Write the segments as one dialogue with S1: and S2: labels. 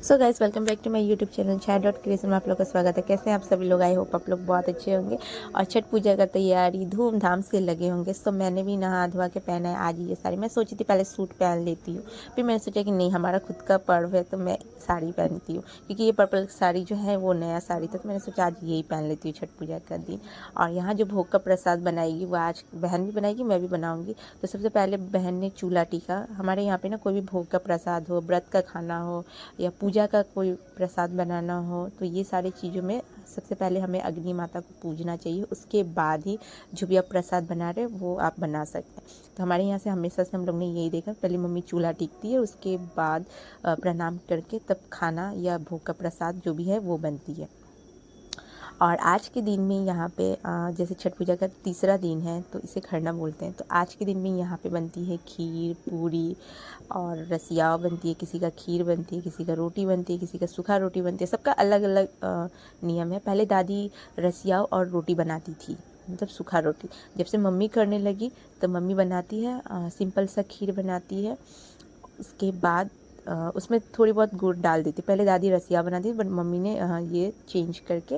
S1: So guys, welcome back to my YouTube channel Chai Creation में आप लोग का स्वागत है। कैसे हैं आप सभी लोग? आई होप आप लोग बहुत अच्छे होंगे और छठ पूजा का तैयारी धूमधाम से लगे होंगे। सो मैंने भी नहा धोवा के पहना है आज ये साड़ी। मैं सोची थी पहले सूट पहन लेती हूँ, फिर मैंने सोचा कि नहीं, हमारा खुद का पर्व है तो मैं साड़ी पहनती हूँ, क्योंकि ये पर्पल साड़ी जो है वो नया साड़ी था, तो मैंने सोचा आज यही पहन लेती हूँ छठ पूजा का दिन। और यहाँ जो भोग का प्रसाद बनाएगी वो आज बहन भी बनाएगी, मैं भी बनाऊँगी। तो सबसे पहले बहन ने चूल्हा टीका। हमारे यहाँ पे ना कोई भी भोग का प्रसाद हो, व्रत का खाना हो या पूजा का कोई प्रसाद बनाना हो, तो ये सारी चीज़ों में सबसे पहले हमें अग्नि माता को पूजना चाहिए। उसके बाद ही जो भी आप प्रसाद बना रहे हैं वो आप बना सकते हैं। तो हमारे यहाँ से हमेशा से हम लोग ने यही देखा, पहले मम्मी चूल्हा टीकती है, उसके बाद प्रणाम करके तब खाना या भोग का प्रसाद जो भी है वो बनती है। और आज के दिन में यहाँ पे जैसे छठ पूजा का तीसरा दिन है तो इसे खरना बोलते हैं। तो आज के दिन में यहाँ पे बनती है खीर, पूरी और रसियाव बनती है। किसी का खीर बनती है, किसी का रोटी बनती है, किसी का सूखा रोटी बनती है। सबका अलग अलग नियम है। पहले दादी रसियाव और रोटी बनाती थी, मतलब सूखा रोटी। जब से मम्मी करने लगी तो मम्मी बनाती है सिंपल सा खीर बनाती है। उसके बाद उसमें थोड़ी बहुत गुड़ डाल देती। पहले दादी रसिया बनाती थी, बट मम्मी ने ये चेंज करके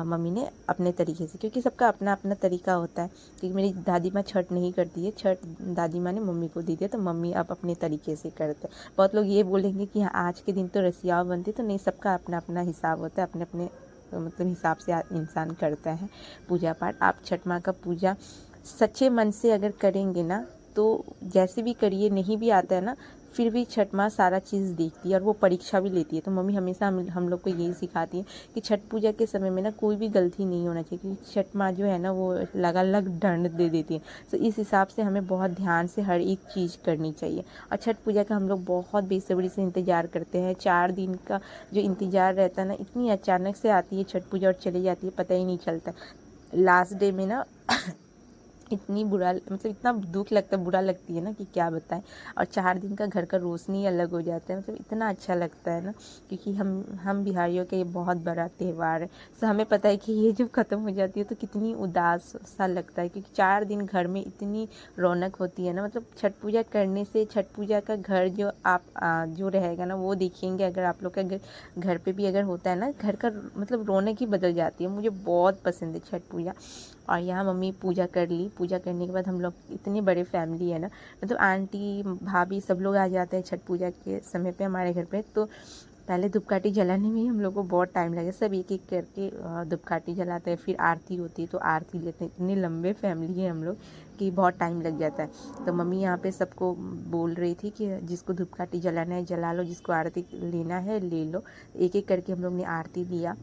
S1: मम्मी ने अपने तरीके से, क्योंकि सबका अपना अपना तरीका होता है। क्योंकि मेरी दादी माँ छठ नहीं करती है, छठ दादी माँ ने मम्मी को दी थी, तो मम्मी अब अपने तरीके से करते हैं। बहुत लोग ये बोलेंगे कि हाँ आज के दिन तो रसिया बनती, तो नहीं, सबका अपना अपना हिसाब होता है, अपने अपने मतलब हिसाब से इंसान करता है पूजा पाठ। आप छठ माँ का पूजा सच्चे मन से अगर करेंगे ना, तो जैसे भी करिए, नहीं भी आता है ना, फिर भी छठ माँ सारा चीज़ देखती है और वो परीक्षा भी लेती है। तो मम्मी हमेशा हम लोग को यही सिखाती है कि छठ पूजा के समय में ना कोई भी गलती नहीं होना चाहिए, क्योंकि छठ माँ जो है ना वो अलग दंड दे देती है। तो इस हिसाब से हमें बहुत ध्यान से हर एक चीज़ करनी चाहिए। और छठ पूजा का हम लोग बहुत बेसब्री से इंतज़ार करते हैं। 4 दिन का जो इंतज़ार रहता है ना, इतनी अचानक से आती है छठ पूजा और चली जाती है, पता ही नहीं चलता। लास्ट डे में ना इतनी बुरा, मतलब इतना दुख लगता है, बुरा लगती है ना कि क्या बताएं। और 4 दिन का घर का रोशनी अलग हो जाता है, मतलब इतना अच्छा लगता है ना, क्योंकि हम बिहारियों का ये बहुत बड़ा त्यौहार है। तो हमें पता है कि ये जब ख़त्म हो जाती है तो कितनी उदास सा लगता है, क्योंकि 4 दिन घर में इतनी रौनक होती है ना। मतलब छठ पूजा करने से, छठ पूजा का घर जो आप जो रहेगा ना वो देखेंगे, अगर आप लोग का घर पे भी अगर होता है ना, घर का मतलब रौनक ही बदल जाती है। मुझे बहुत पसंद है छठ पूजा। और यहाँ मम्मी पूजा कर ली। पूजा करने के बाद हम लोग, इतनी बड़ी फैमिली है ना, मतलब आंटी भाभी सब लोग आ जाते हैं छठ पूजा के समय पे हमारे घर पे। तो पहले धूपकाठी जलाने में ही हम लोग को बहुत टाइम लगे। सब एक एक करके धूपकाठी जलाते हैं, फिर आरती होती है तो आरती लेते हैं। इतने लंबे फैमिली है हम लोग कि बहुत टाइम लग जाता है। तो मम्मी यहाँ पे सबको बोल रही थी कि जिसको धूपकाठी जलाना है जला लो, जिसको आरती लेना है ले लो। एक एक करके हम लोग ने आरती लिया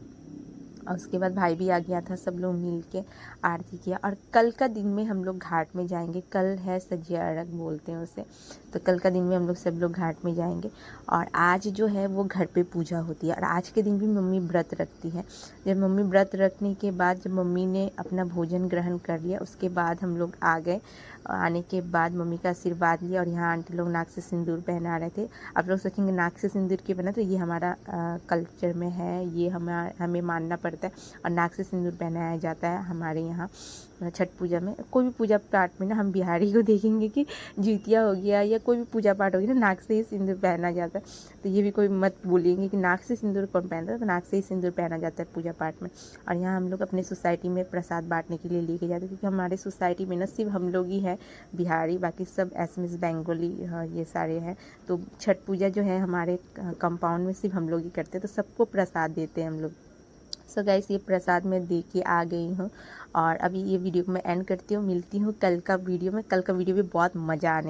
S1: और उसके बाद भाई भी आ गया था, सब लोग मिल के आरती किया। और कल का दिन में हम लोग घाट में जाएंगे। कल है सजिया अर्घ बोलते हैं उसे। तो कल का दिन में हम लोग सब लोग घाट में जाएंगे। और आज जो है वो घर पे पूजा होती है। और आज के दिन भी मम्मी व्रत रखती है। जब मम्मी व्रत रखने के बाद, जब मम्मी ने अपना भोजन ग्रहण कर लिया, उसके बाद हम लोग आ गए। आने के बाद मम्मी का आशीर्वाद लिया। और यहाँ आंटी लोग नाक से सिंदूर पहना रहे थे। आप लोग सोचेंगे नाक से सिंदूर क्यों बना, तो ये हमारा कल्चर में है, ये हमें मानना पड़ता है। और नाक से सिंदूर पहनाया जाता है हमारे यहाँ छठ पूजा में। कोई भी पूजा पाठ में ना हम बिहारी को देखेंगे कि जितिया हो गया या कोई भी पूजा पाठ हो गया ना, नाक से ही सिंदूर पहना जाता है। तो ये भी कोई मत बोलेंगे कि नाक से सिंदूर कौन पहनता है, तो नाक से ही सिंदूर पहना जाता है पूजा पाठ में। और यहाँ हम लोग अपने सोसाइटी में प्रसाद बांटने के लिए लेके जाते हैं, क्योंकि हमारे सोसाइटी में ना सिर्फ हम लोग ही हैं बिहारी, बाकी सब एसएमएस बंगाली ये सारे हैं। तो छठ पूजा जो है हमारे कंपाउंड में सिर्फ हम लोग ही करते हैं, तो सबको प्रसाद देते हैं हम लोग। सो गाइस, ये प्रसाद मैं दे के आ गई हूँ। और अभी ये वीडियो को मैं एंड करती हूँ। मिलती हूँ कल का वीडियो में। कल का वीडियो भी बहुत मज़ा आने